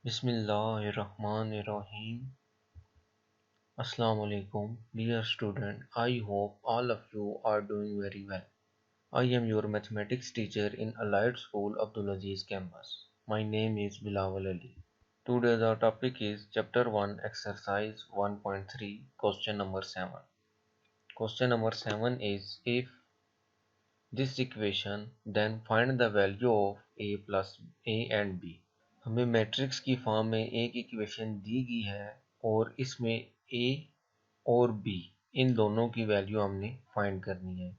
Bismillahirrahmanirrahim. Assalamu alaikum, dear student. I hope all of you are doing very well. I am your mathematics teacher in Allied School Abdulaziz campus. My name is Bilawal Ali. Today the topic is Chapter 1, Exercise 1.3, Question number 7. Question number 7 is if this equation, then find the value of a plus a and b. हमें matrix की form में एक equation दी गई है और इसमें ए और be in दोनों की वैल्यू हमने फाइंड करनी है।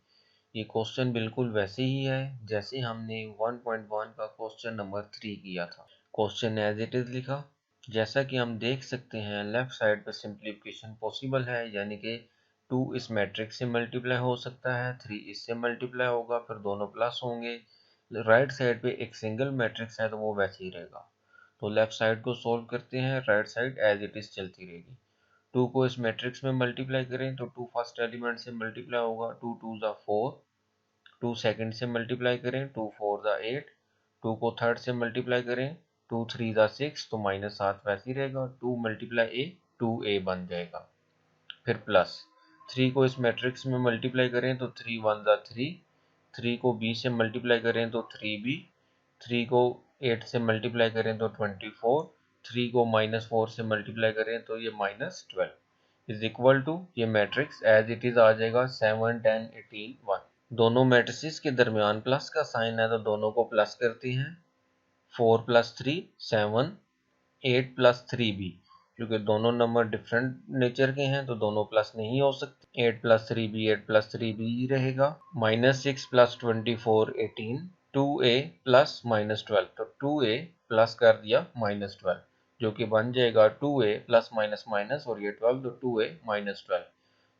ये क्वेश्चन बिल्कुल वैसे ही है जैसे हमने 1.1 का क्वेश्चन नंबर 3 किया था। क्वेश्चन एज इट इज लिखा। जैसा कि हम देख सकते हैं लेफ्ट साइड पे सिंप्लीफिकेशन पॉसिबल है, यानी कि 2 इस मैट्रिक्स से मल्टीप्लाई हो सकता है, 3 इससे मल्टीप्लाई होगा, फिर दोनों प्लस होंगे। राइट साइड पे एक सिंगल मैट्रिक्स है तो वो वैसे ही रहेगा। तो लेफ्ट साइड को सोल्व करते हैं, right side as it is चलती रहेगी। 2 को इस मैट्रिक्स में मल्टीप्लाई करें तो 2 फर्स्ट एलिमेंट से मल्टीप्लाई होगा, 2 2 ज़ा 4। 2 सेकंड से मल्टीप्लाई करें, 2 4 ज़ा 8। 2 को थर्ड से मल्टीप्लाई करें, 2 3 ज़ा 6, तो -7 वैसे ही रहेगा। 2 मल्टीप्लाई ए 2a बन जाएगा। फिर प्लस 3 को इस मैट्रिक्स में मल्टीप्लाई करें तो 3 1 ज़ा 3। 3 को b से मल्टीप्लाई करें तो 3b। 3 को 8 से मल्टीप्लाई करें तो 24। 3 को -4 से मल्टीप्लाई करें तो ये -12 इज इक्वल टू, ये मैट्रिक्स एज इट इज आ जाएगा 7 10 18 1। दोनों मैट्रिसेस के दरमियान प्लस का साइन है तो दोनों को प्लस करते हैं। 4 + 3 7, 8 + 3b, क्योंकि दोनों नंबर डिफरेंट नेचर के हैं तो दोनों प्लस नहीं हो सकते। 8 + 3b 8 + 3b ही रहेगा। -6 + 24 18, 2a प्लस -12, तो 2a प्लस कर दिया -12, जो कि बन जाएगा 2a प्लस माइनस माइनस और ये 12, तो 2a -12।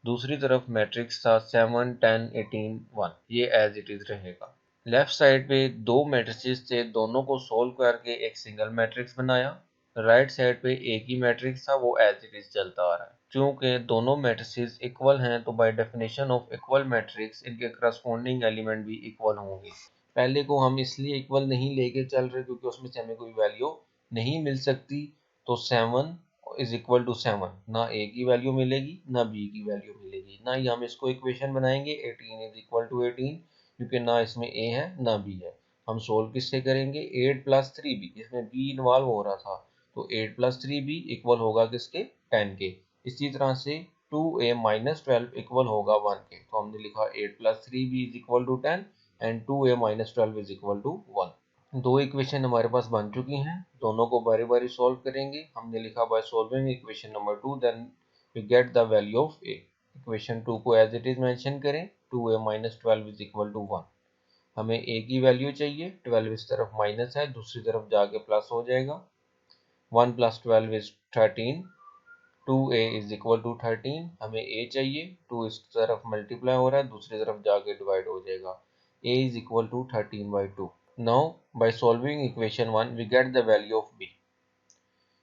दूसरी तरफ मैट्रिक्स था 7 10 18 1, ये एज इट इज रहेगा। लेफ्ट साइड पे दो मैट्रिसेस थे, दोनों को सोल्व करके एक सिंगल मैट्रिक्स बनाया। राइट साइड पे एक ही मैट्रिक्स था, वो एज इट इज चलता आ रहा है। क्योंकि दोनों मैट्रिसेस इक्वल हैं तो by definition of equal matrix इनके करस्पॉन्डिंग एलिमेंट भी इक्वल होंगे। पहले को हम इसलिए इक्वल नहीं लेके चल रहे क्योंकि उसमें से हमें कोई वैल्यू नहीं मिल सकती। तो 7 इज इक्वल टू 7, ना ए की वैल्यू मिलेगी ना बी की वैल्यू मिलेगी, ना ही हम इसको इक्वेशन बनाएंगे 18 इज इक्वल टू 18, क्योंकि ना इसमें ए है ना बी है। हम सोल्व किससे करेंगे, 8 + 3b, इसमें b इन्वॉल्व हो रहा था, तो 8 + 3b इक्वल होगा किसके, 10 के। इसी तरह से 2a - 12 इक्वल होगा 1 के, तो हमने लिखा 8 + 3b is equal to 10 and 2a - 12 is equal to 1। दो इक्वेशन हमारे पास बन चुकी हैं, दोनों को बारी बारी सॉल्व करेंगे। हमने लिखा by solving equation number 2 then we get the value of a। Equation 2 को एज इट इज मेंशन करें, 2a - 12 इज इक्वल टू 1। हमें a की वैल्यू चाहिए, 12 इस तरफ माइनस है, दूसरी तरफ जाके प्लस हो जाएगा। 1 + 12 is 13, 2a is equal to 13। हमें a चाहिए, 2 इस तरफ मल्टीप्लाई हो रहा है, दूसरी तरफ जाके डिवाइड हो जाएगा। a is equal to 13/2। Now by solving equation 1 we get the value of b।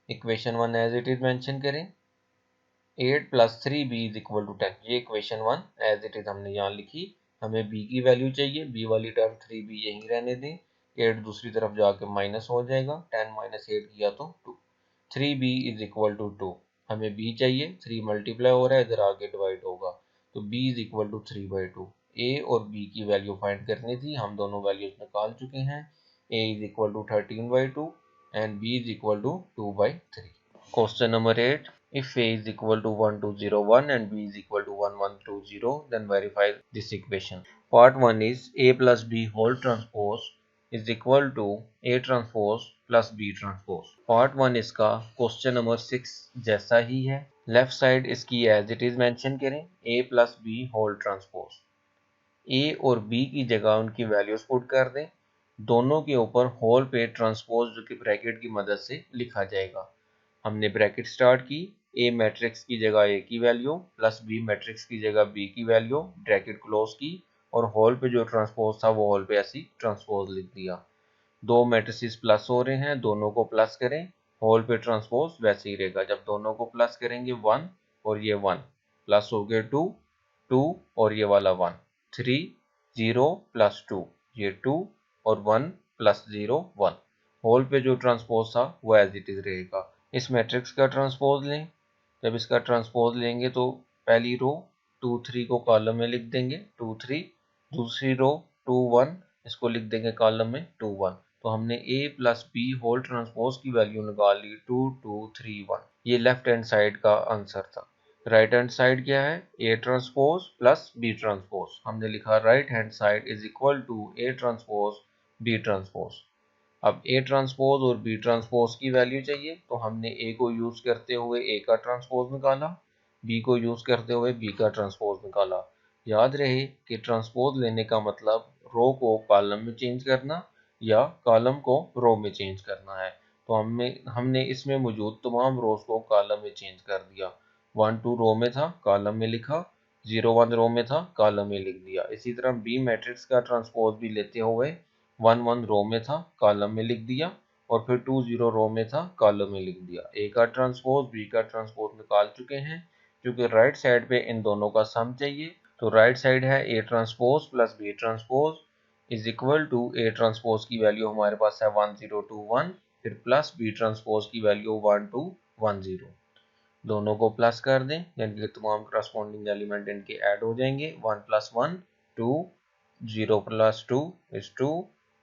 Equation 1 as it is mention करें, 8 + 3b is equal to 10। ये equation 1 as it is हमने यहाँ लिखी। हमें b की वैल्यू चाहिए, b वाली टर्म 3b यहीं रहने दें, 8 दूसरी तरफ जाके माइनस हो जाएगा, 10 - 8 किया तो 2। 3b is equal to 2। हमें b चाहिए, 3 मल्टीप्लाई हो रहा है, इधर आगे डिवाइड होगा, तो b is equal to 3/2। a और b की वैल्यू फाइंड करनी थी, हम दोनों वैल्यूज निकाल चुके हैं। a is equal to 13/2 and b is equal to 2/3। Question number 8. If a is equal to 1201 and b is equal to 1120, then verify this equation. Part 1 is a plus b whole transpose is equal to a transpose plus b transpose। Part 1 इसका question number 6 जैसा ही है। Left side इसकी as it is mention करें, a plus b whole transpose। a और b की जगह उनकी values put कर दें, दोनों के ऊपर होल पे ट्रांसपोज जो कि ब्रैकेट की मदद से लिखा जाएगा। हमने ब्रैकेट स्टार्ट की, ए मैट्रिक्स की जगह ए की वैल्यू प्लस बी मैट्रिक्स की जगह बी की वैल्यू, ब्रैकेट क्लोज की, और होल पे जो ट्रांसपोज था वो होल पे ऐसी ट्रांसपोज लिख दिया। दो मैट्रिसेस प्लस हो रहे हैं, दोनों को प्लस करें, होल पे ट्रांसपोज वैसे ही रहेगा। जब दोनों को प्लस करेंगे 1 और ये 1 प्लस हो गए 2, 2 और ये वाला 1, 3 0 + 2, ये 2 और 1 + 0 1। होल पे जो ट्रांसपोज था वो एज इट इज रहेगा। इस मैट्रिक्स का ट्रांसपोज लें। जब इसका ट्रांसपोज लेंगे तो पहली रो 2 3 को कॉलम में लिख देंगे 2 3, दूसरी रो 2 1 इसको लिख देंगे कॉलम में 2 1। तो हमने a plus B whole transpose की वैल्यू निकाल ली 2 2 3 1। ये लेफ्ट हैंड साइड का आंसर था। राइट हैंड साइड क्या है? A transpose plus B transpose. हमने लिखा right hand side is equal to A transpose B transpose. अब ए ट्रांसपोज और बी ट्रांसपोज की वैल्यू चाहिए तो हमने ए को यूज करते हुए ए का ट्रांसपोज निकाला, बी को यूज करते हुए बी का ट्रांसपोज निकाला। याद रहे कि ट्रांसपोज लेने का मतलब रो को कॉलम में चेंज करना या कॉलम को रो में चेंज करना है। तो हमने इसमें मौजूद तमाम रोज को कॉलम में चेंज कर दिया। 1 2 रो में था, कॉलम में लिखा। 0 1 रो में था, कॉलम में लिख दिया। इसी तरह बी मैट्रिक्स का ट्रांसपोज भी लेते हुए 1 1 रो में था, कॉलम में लिख दिया, और फिर 2 0 रो में था, कॉलम में लिख दिया। ए का ट्रांसपोज बी का ट्रांसपोज निकाल चुके हैं। क्योंकि राइट साइड पे इन दोनों का सम चाहिए तो राइट साइड है A transpose plus B transpose is equal to A transpose की वैल्यू हमारे पास है 1 0 2 1, फिर प्लस बी ट्रांसपोज की वैल्यू 1 2 1 0। दोनों को प्लस कर दें यानी कि तमाम करस्पॉन्डिंग एलिमेंट इनके ऐड हो जाएंगे। 1 + 1 2, 0 + 2 is 2,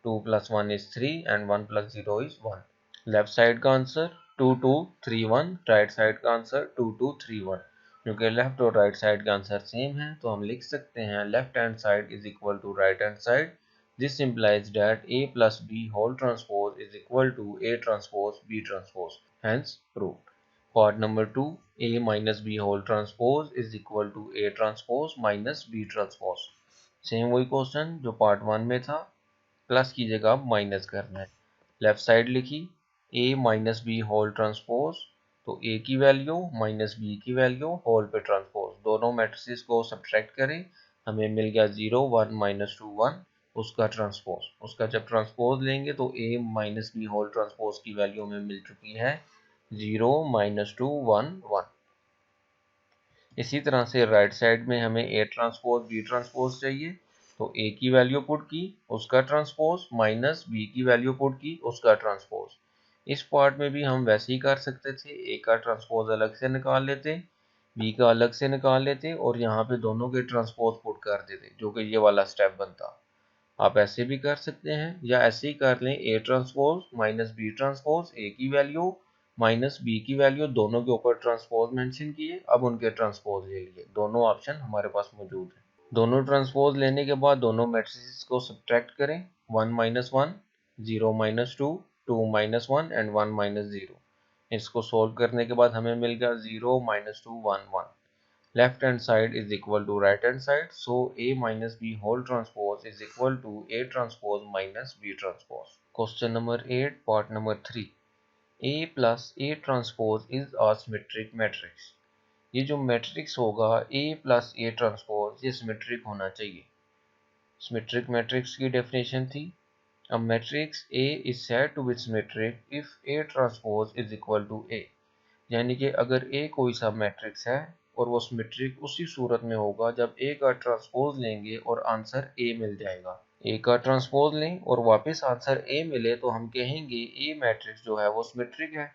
2 + 1 is 3 and 1 + 0 is 1। Left side का आंसर 2 2 3 1, राइट साइड का आंसर 2 2 3 1। क्योंकि लेफ्ट और राइट साइड का आंसर सेम है तो हम लिख सकते हैं left hand side is equal to right hand side. This implies that a plus b whole transpose is equal to a transpose b transpose, hence proved। Part number 2, a minus b whole transpose is equal to a transpose minus b transpose। Same वही question जो part 1 में था, plus की जगह अब minus करना है। Left side लिखी a minus B whole transpose, तो a की वैल्यू माइनस b की वैल्यू होल पे ट्रांसपोज, दोनों मैट्रिसेस को सब्ट्रैक्ट करें, हमें मिल गया 0 1 -2 1 उसका ट्रांसपोज। उसका जब ट्रांसपोज लेंगे तो a minus B whole transpose की वैल्यू हमें मिल चुकी है 0 -2 1 1। इसी तरह से राइट साइड में हमें ए ट्रांसपोज बी ट्रांसपोज चाहिए तो ए की वैल्यू पुट की उसका ट्रांसपोज माइनस बी की वैल्यू पुट की उसका ट्रांसपोज। इस पार्ट में भी हम वैसे ही कर सकते थे, ए का ट्रांसपोज अलग से निकाल लेते, बी का अलग से निकाल लेते और यहाँ पे दोनों के ट्रांसपोज पुट कर देते जो कि ये वाला स्टेप बनता। आप ऐसे भी कर सकते हैं या ऐसे ही कर लें A transpose minus B transpose, A की वैल्यू माइनस बी की वैल्यू दोनों के ऊपर ट्रांसपोज मेंशन किए, अब उनके ट्रांसपोज ले लिए। दोनों ऑप्शन हमारे पास मौजूद है। दोनों ट्रांसपोज लेने के बाद दोनों मैट्रिसेस को सब्ट्रैक्ट करें। 1 - 1, 0 - 2, 2 - 1 एंड 1 - 0। इसको सोल्व करने के बाद हमें मिल गया 0 - 2 1 1। Left hand side is equal to right hand side, so a minus b whole transpose is equal to a transpose minus b transpose। Question number 8, part number 3। a plus a transpose is a symmetric matrix। ये जो matrix होगा a plus a transpose ये symmetric होना चाहिए। Symmetric matrix की definition थी, a matrix A is said to be symmetric if A transpose is equal to A। यानी कि अगर A कोई सा मैट्रिक्स है और वो सिमेट्रिक उसी सूरत में होगा जब A का ट्रांसपोज लेंगे और आंसर A मिल जाएगा। A का ट्रांसपोज लें और वापस आंसर A मिले तो हम कहेंगे A मैट्रिक्स जो है वो सिमेट्रिक है।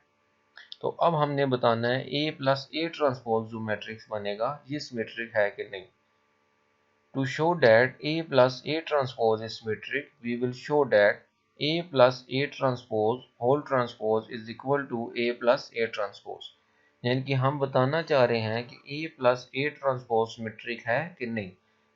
तो अब हमने बताना है A प्लस A ट्रांसपोज जो मैट्रिक्स बनेगा ये सिमेट्रिक है कि नहीं। To show that A plus A transpose is symmetric, we will show that A plus A transpose whole transpose is equal to A plus A transpose। यानी कि हम बताना चाह रहे हैं कि A plus A transpose symmetric है कि नहीं।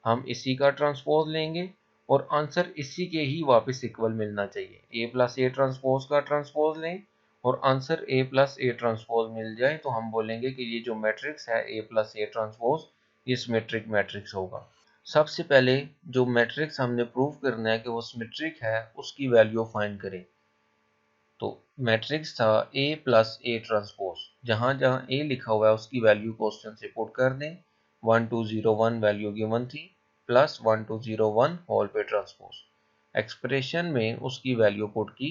हम इसी का ट्रांसपोज लेंगे और आंसर इसी के ही वापस इक्वल मिलना चाहिए। A plus A ट्रांसपोज का ट्रांसपोज लें और answer A plus A transpose मिल जाए तो हम बोलेंगे कि ये जो मैट्रिक्स है A plus A ट्रांसपोज ये सिमेट्रिक मैट्रिक्स होगा। सबसे पहले जो मैट्रिक्स हमने प्रूव करना है कि वो सिमेट्रिक है उसकी वैल्यू फाइंड करें। तो मैट्रिक्स था A प्लस A ट्रांसपोज, जहां जहां A लिखा हुआ है उसकी वैल्यू क्वेश्चन से पुट कर दें। 1 2 0 1 वैल्यू गिवन थी प्लस 1 2 0 1 होल पे ट्रांसपोज। एक्सप्रेशन में उसकी वैल्यू पुट की,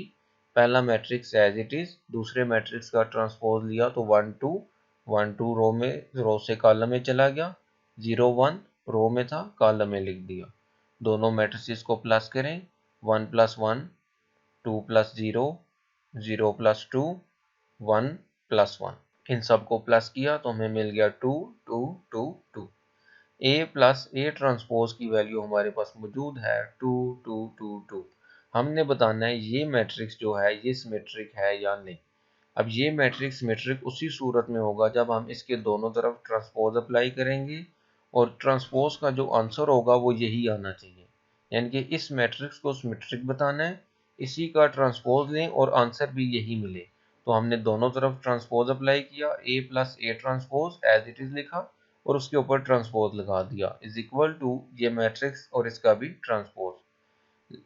पहला मैट्रिक्स एज इट इज, दूसरे मैट्रिक्स का ट्रांसपोज लिया तो 1 2 रो से कॉलम में चला गया, 0 1 रो में था कॉलम में लिख दिया। दोनों मैट्रिसेस को प्लस करें, 1 + 1 2 + 0 0 प्लस 2 1 प्लस 1। इन सबको प्लस किया तो हमें मिल गया 2 2 2 2। ए प्लस ए ट्रांसपोज की वैल्यू हमारे पास मौजूद है 2 2 2 2। हमने बताना है ये मैट्रिक्स जो है ये सिमेट्रिक है या नहीं। अब ये मैट्रिक्स सिमेट्रिक उसी सूरत में होगा जब हम इसके दोनों तरफ ट्रांसपोज अप्लाई करेंगे और ट्रांसपोज का जो आंसर होगा वो यही आना चाहिए। यानी कि इस मैट्रिक्स को सिमेट्रिक बताना है, इसी का ट्रांसपोज लें और आंसर भी यही मिले। तो हमने दोनों तरफ ट्रांसपोज अप्लाई किया, A plus A transpose as it is लिखा और उसके ऊपर ट्रांसपोज लगा दिया इज इक्वल टू ये मैट्रिक्स और इसका भी transpose.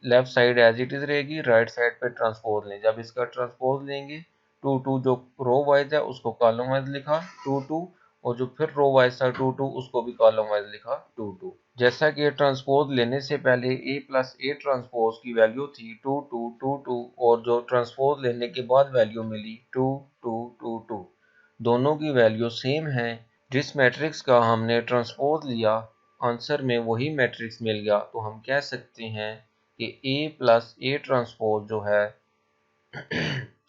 Left side as it is रहेगी, राइट साइड पे ट्रांसपोज लें। जब इसका ट्रांसपोज लेंगे 2 2 जो रो वाइज है उसको कॉलम वाइज लिखा 2 2 और जो फिर रो वाइज था 2 2 उसको भी कॉलम वाइज लिखा 2 2। जैसा कि ट्रांसपोज लेने से पहले ए प्लस ए ट्रांसपोज की वैल्यू थी 2 2 2 2 और जो ट्रांसपोज लेने के बाद वैल्यू मिली 2 2 2 2, दोनों की वैल्यू सेम है। जिस मैट्रिक्स का हमने ट्रांसपोज लिया आंसर में वही मैट्रिक्स मिल गया, तो हम कह सकते हैं कि ए प्लस ए ट्रांसपोज जो है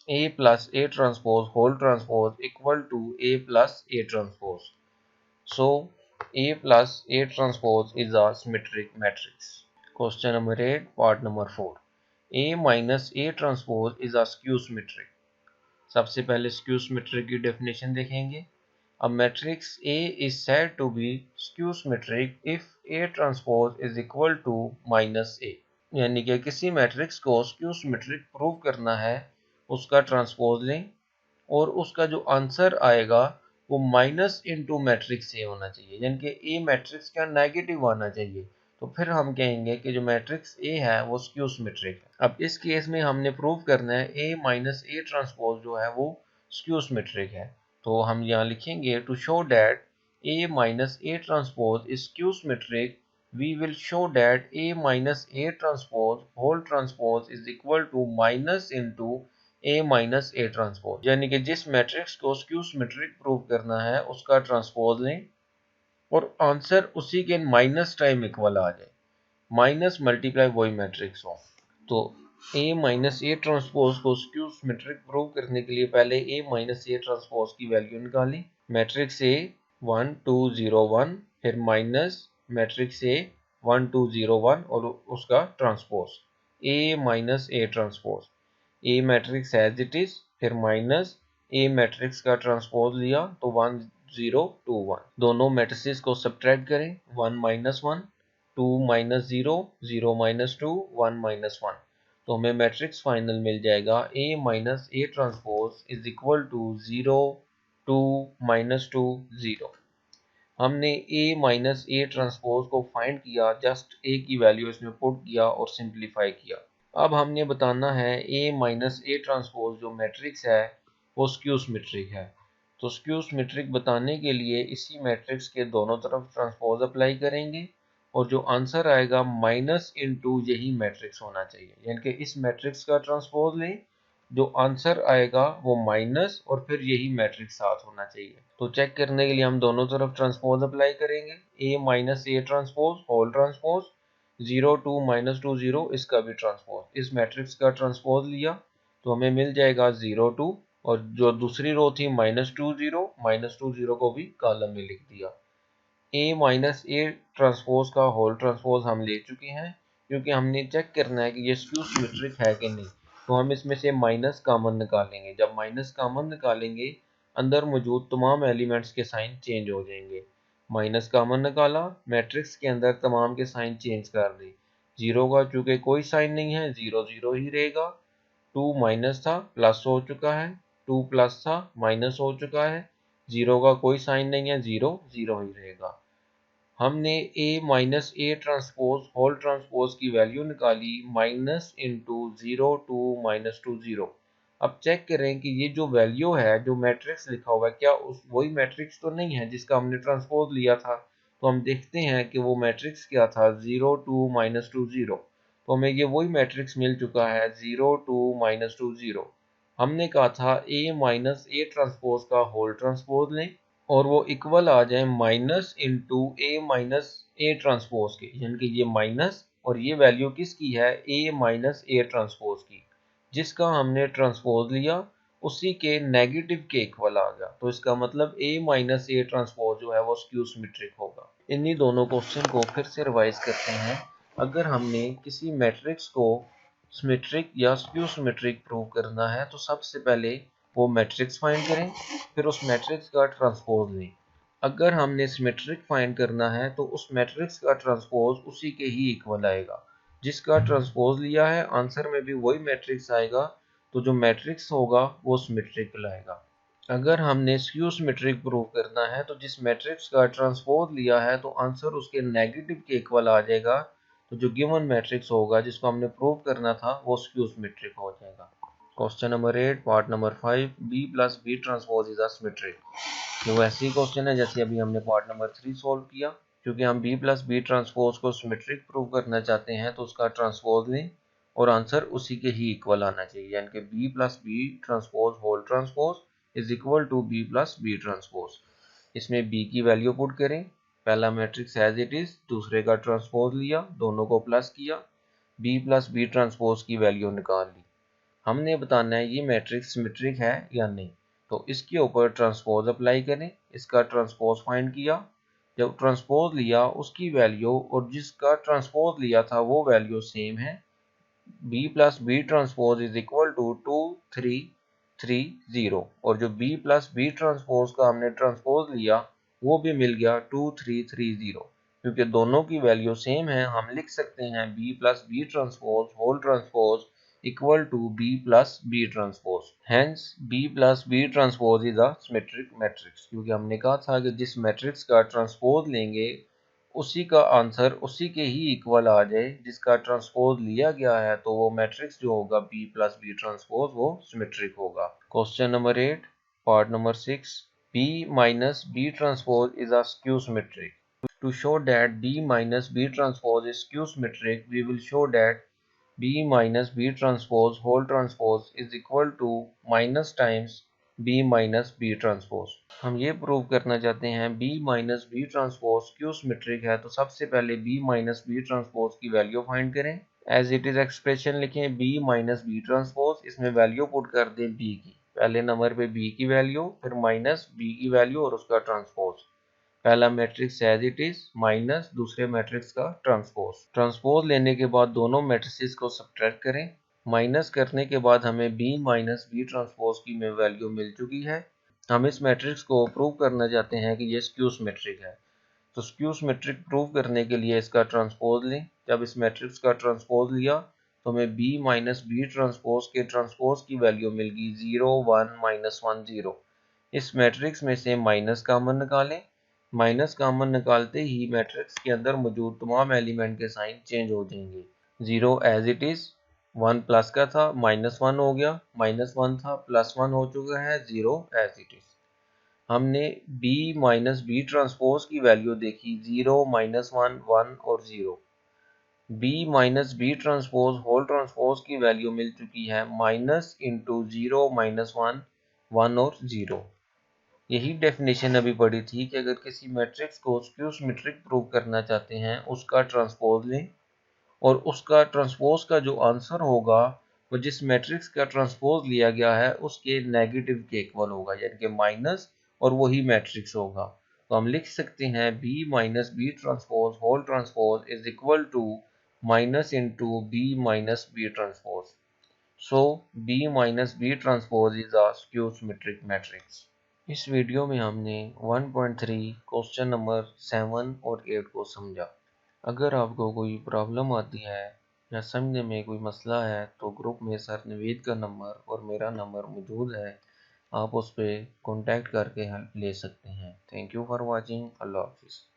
A plus A transpose whole transpose equal to A plus A transpose. So A plus A transpose is a symmetric matrix. Question number 8 part number 4, A minus A transpose is a skew symmetric. सबसे पहले skew symmetric की definition देखेंगे। A matrix A is said to be skew symmetric if A transpose is equal to minus A। यानी कि किसी matrix को skew symmetric prove करना है, उसका ट्रांसपोज लें और उसका जो आंसर आएगा वो माइनस इनटू मैट्रिक्स ए होना चाहिए, यानी कि ए मैट्रिक्स का नेगेटिव आना चाहिए। तो फिर हम कहेंगे कि जो मैट्रिक्स ए है वो स्क्यू सिमेट्रिक है। अब इस केस में हमने प्रूव करना है ए माइनस ए ट्रांसपोज जो है वो स्क्यू सिमेट्रिक है। तो हम यहाँ लिखेंगे to show that A minus A transpose is skew symmetric we will show that A minus A transpose whole transpose is equal to minus into A minus A transpose. यानी कि जिस matrix को skew symmetric prove करना है उसका transpose लें और answer उसी के माइनस टाइम इक्वल आ जाए, माइनस मल्टीप्लाई वही मैट्रिक्स हो। तो A माइनस ए ट्रांसपोज को स्क्यू सिमेट्रिक प्रूव करने के लिए पहले A माइनस ए ट्रांसपोज की वैल्यू निकालें। मैट्रिक्स A 1 2 0 1 फिर माइनस मैट्रिक्स A 1 2 0 1 और उसका transpose A minus A transpose. A matrix as it is फिर माइनस ए मैट्रिक्स का ट्रांसपोज लिया तो 1 0 2 1। दोनों मैट्रिसेस को सब्ट्रैक्ट करें 1 माइनस 1 2 माइनस 0 0 माइनस 2 1 माइनस 1। तो हमें मैट्रिक्स फाइनल मिल जाएगा A minus A transpose is equal to 0 2 minus 2 0। हमने ए माइनस ए ट्रांसपोज को फाइंड किया, जस्ट ए की वैल्यू इसमें पुट किया और सिंप्लीफाई किया। अब हमने बताना है ए माइनस ए ट्रांसपोज जो मैट्रिक्स है वो स्क्यू सिमेट्रिक है। तो स्क्यू सिमेट्रिक बताने के लिए इसी मैट्रिक्स के दोनों तरफ ट्रांसपोज अप्लाई करेंगे और जो आंसर आएगा माइनस इनटू यही मैट्रिक्स होना चाहिए, यानी कि इस मैट्रिक्स का ट्रांसपोज लें, जो आंसर आएगा वो माइनस और फिर यही मैट्रिक्स साथ होना चाहिए। तो चेक करने के लिए हम दोनों तरफ ट्रांसपोज अप्लाई करेंगे, A minus A transpose whole transpose 0 2 minus 2 0 इसका भी ट्रांसपोज। इस मैट्रिक्स का ट्रांसपोज लिया तो हमें मिल जाएगा 0 2 और जो दूसरी रो थी माइनस 2 0 को भी कॉलम में लिख दिया। ए माइनस ए ट्रांसपोज का होल ट्रांसपोज हम ले चुके हैं क्योंकि हमने चेक करना है कि ये स्क्यू सिमेट्रिक है कि नहीं। तो हम इसमें से माइनस कॉमन निकालेंगे, जब माइनस कॉमन निकालेंगे अंदर मौजूद तमाम एलिमेंट्स के साइन चेंज हो जाएंगे। माइनस कॉमन निकाला, मैट्रिक्स के अंदर तमाम के साइन चेंज कर दी। 0 का चूंकि कोई साइन नहीं है 0 0 ही रहेगा। 2 माइनस था प्लस हो चुका है, 2 प्लस था माइनस हो चुका है। 0 का कोई साइन नहीं है 0 0 ही रहेगा। हमने A minus A transpose whole transpose की वैल्यू निकाली माइनस इंटू 0 2 माइनस 2 0। अब चेक करें कि ये जो वैल्यू है जो मैट्रिक्स लिखा हुआ है क्या उस वही मैट्रिक्स तो नहीं है जिसका हमने ट्रांसपोज लिया था। तो हम देखते हैं कि वो मैट्रिक्स क्या था 0 2 माइनस 2 0। तो हमें ये वही मैट्रिक्स मिल चुका है 0 2 माइनस 2 0। हमने कहा था ए माइनस ए ट्रांसपोज का होल ट्रांसपोज लें और वो इक्वल आ जाए minus into A minus A transpose के, यानी कि ये माइनस और ये वैल्यू किसकी है ए माइनस ए ट्रांसपोज की। जिसका हमने ट्रांसपोज लिया उसी के नेगेटिव के इक्वल आ गया। तो इसका मतलब a माइनस ए ट्रांसपोज जो है वो स्क्यू सिमेट्रिक होगा। इन्हीं दोनों क्वेश्चन को फिर से रिवाइज करते हैं। अगर हमने किसी मैट्रिक्स को सिमेट्रिक या स्क्यू सिमेट्रिक प्रूव करना है तो सबसे पहले वो मैट्रिक्स फाइंड करें, फिर उस मैट्रिक्स का ट्रांसपोज लें। अगर हमने सिमेट्रिक फाइंड करना है तो उस मैट्रिक्स का ट्रांसपोज उसी के ही इक्वल आएगा। जिसका ट्रांसपोज लिया है आंसर में भी वही मैट्रिक्स आएगा, तो जो मैट्रिक्स होगा वो सिमेट्रिक कहलाएगा। अगर हमने स्क्यू सिमेट्रिक प्रूव करना है तो जिस मैट्रिक्स का ट्रांसपोज लिया है तो आंसर उसके नेगेटिव के इक्वल आ जाएगा। तो जो गिवन मैट्रिक्स होगा जिसको हमने प्रूव करना था वो स्क्यू सिमेट्रिक हो जाएगा। Question number 8 part number 5 b plus B transpose is a symmetric. ये वैसे ही क्वेश्चन है जैसे अभी हमने पार्ट नंबर 3 सॉल्व किया। क्योंकि हम b प्लस बी ट्रांसपोज को सिमेट्रिक प्रूव करना चाहते हैं तो उसका ट्रांसपोज लें और आंसर उसी के ही इक्वल आना चाहिए, यानी कि b plus B transpose whole transpose is equal to b plus B transpose. इसमें b की वैल्यू पुट करें, पहला मैट्रिक्स एज इट इज, दूसरे का ट्रांसपोज लिया, दोनों को प्लस किया, b प्लस बी ट्रांसपोज की वैल्यू निकाल ली। हमने बताना है ये मैट्रिक्स सिमेट्रिक है या नहीं, तो इसके ऊपर ट्रांसपोज अप्लाई करें, इसका ट्रांसपोज फाइंड किया, जब ट्रांसपोज लिया उसकी वैल्यू और जिसका ट्रांसपोज लिया था वो वैल्यू सेम है, b plus B transpose is equal to 2330, और जो b प्लस बी ट्रांसपोज का हमने ट्रांसपोज लिया वो भी मिल गया 2330। क्योंकि दोनों की वैल्यू सेम है हम लिख सकते हैं b plus B transpose whole transpose equal to b plus b transpose. Hence b plus b transpose is a symmetric matrix। क्योंकि हमने कहा था कि जिस मैट्रिक्स का ट्रांसपोज लेंगे उसी का आंसर उसी के ही इक्वल आ जाए, जिसका ट्रांसपोज लिया गया है तो वो मैट्रिक्स जो होगा b प्लस बी ट्रांसपोज वो सिमेट्रिक होगा। Question number 8 part number 6 b minus b transpose is a skew symmetric. To show that b minus b transpose is skew symmetric, we will show that b minus b transpose whole transpose is equal to minus times b minus b transpose। हम ये prove करना चाहते हैं b minus b transpose क्यों symmetric है, तो सबसे पहले b minus b transpose की वैल्यू फाइंड करें। एज इट इज एक्सप्रेशन लिखें b minus b transpose, इसमें वैल्यू पुट कर दें b की, पहले नंबर पे b की वैल्यू, फिर माइनस b की वैल्यू और उसका ट्रांसपोज। पहला matrix as it is minus दूसरे मैट्रिक्स का ट्रांसपोज लेने के बाद दोनों मैट्रिसेस को सब्ट्रैक्ट करें। माइनस करने के बाद हमें b माइनस बी ट्रांसपोज की में वैल्यू मिल चुकी है। हम इस मैट्रिक्स को प्रूव करना चाहते हैं कि ये स्क्यू सिमेट्रिक है। तो स्क्यू सिमेट्रिक प्रूव करने के लिए इसका ट्रांसपोज लें। जब इस मैट्रिक्स का ट्रांसपोज लिया तो हमें b माइनस बी ट्रांसपोज के ट्रांसपोज की वैल्यू मिल गई 0 1 माइनस 1 0। इस मैट्रिक्स में से माइनस कॉमन निकालें। माइनस कॉमन निकालते ही मैट्रिक्स के अंदर मौजूद तमाम एलिमेंट के साइन चेंज हो जाएंगे। 0 एज इट इज, 1 प्लस का था माइनस 1 हो गया, माइनस 1 था प्लस 1 हो चुका है, 0 एज इट इज। हमने b माइनस बी ट्रांसपोज की वैल्यू देखी 0 माइनस 1 1 और 0। b minus B transpose whole transpose की वैल्यू मिल चुकी है माइनस इंटू 0 माइनस 1 1 और 0। यही डेफिनेशन अभी पढ़ी थी कि अगर किसी मैट्रिक्स को स्क्यू सिमेट्रिक प्रूव करना चाहते हैं उसका ट्रांसपोज लें और उसका ट्रांसपोज का जो आंसर होगा वो जिस मैट्रिक्स का ट्रांसपोज लिया गया है उसके नेगेटिव के इक्वल होगा, यानी कि माइनस और वही मैट्रिक्स होगा। तो हम लिख सकते हैं b minus B transpose whole transpose is equal to minus into b minus B transpose. So b minus B transpose is a skew symmetric matrix. इस वीडियो में हमने 1.3 क्वेश्चन नंबर 7 और 8 को समझा। अगर आपको कोई प्रॉब्लम आती है या समझने में कोई मसला है तो ग्रुप में सर नवीद का नंबर और मेरा नंबर मौजूद है, आप उस पर कॉन्टैक्ट करके हेल्प ले सकते हैं। Thank you for watching. अल्लाह हाफिज़।